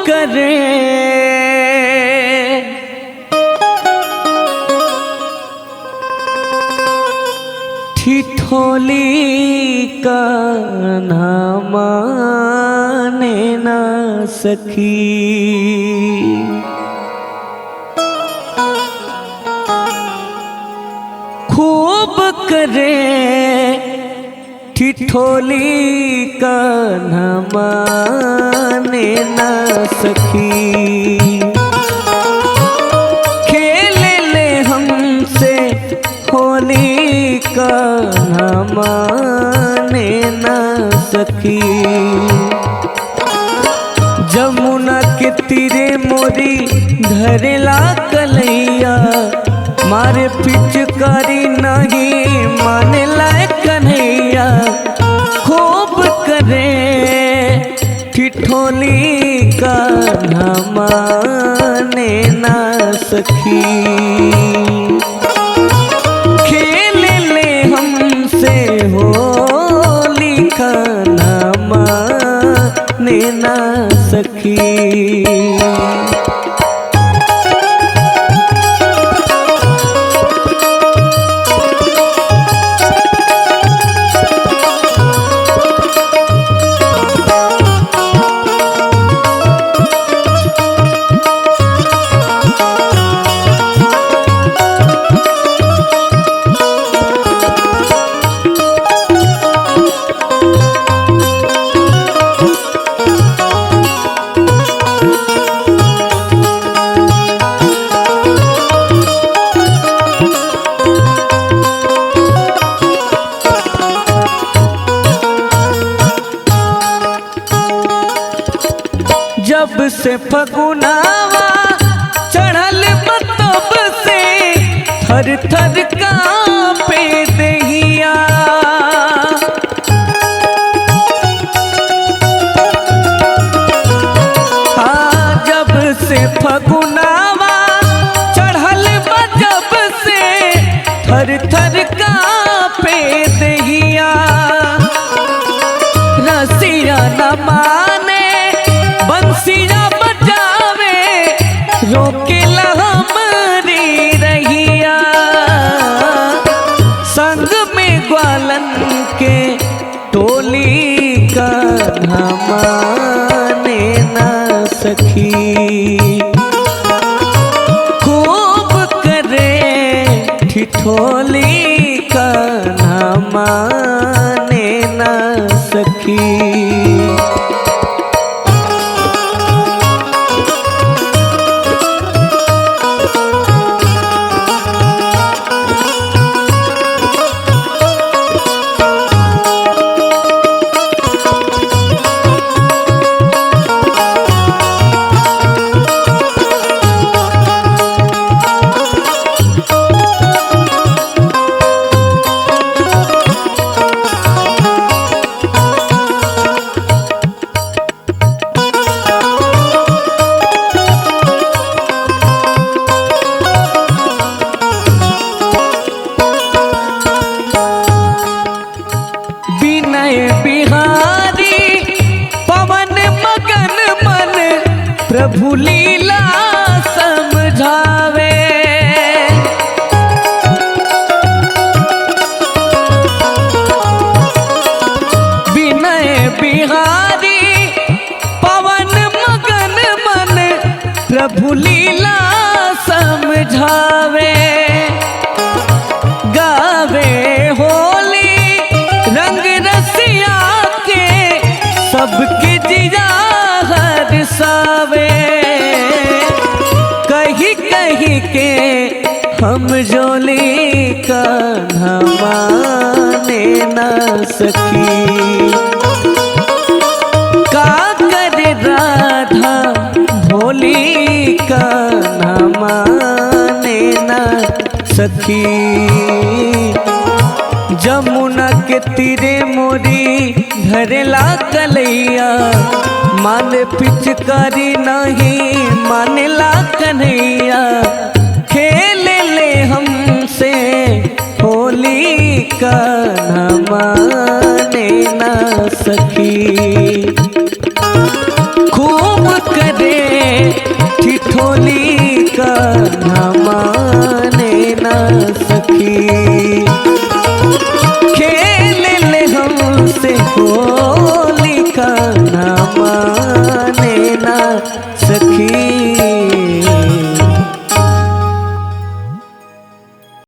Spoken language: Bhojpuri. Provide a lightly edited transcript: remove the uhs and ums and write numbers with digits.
करे ठिठोली का ना माने ना सखी। खूब करे ठिठोली का ना माने ना सखी। खेल ले हमसे होली का ना माने ना सखी। जमुना के तीरे मोरी धरेला कलैया मारे पिचकारी नहीं माने लायक कन्हैया। खूब करे ठिठोली का ना माने ना सखी। खेल ले हमसे होली का ना माने ना सखी। जब से फगुनावा चढ़ल तब से थर थर कांपे देहिया। हाँ जब से फगुनावा चढ़ल जब से थर थर कांपे देहिया। रसिया न माने बंसिया बजावे रोकेला हमरी रहिया। संग में ग्वालन के टोली का ना माने ना सखी। खूब करे ठिठोली का ना माने ना सखी। बिहारी पवन मगन मन प्रभु लीला समझावे। विनय बिहारी पवन मगन मन प्रभु लीला समझावे। गावे होली रंग रसिया के सबके जिया हरसावे। कही कही के हम जोली का ना माने ना सखी। का करे राधा भोली का ना माने ना सखी। जमुना के तीरे मोरी धरेला कलैया मान पिचकारी नहीं मानेला कन्हैया। खेल ले हमसे होली का ना माने ना सखी। खूब करे सखी। खेल ले हमसे होली का ना माने ना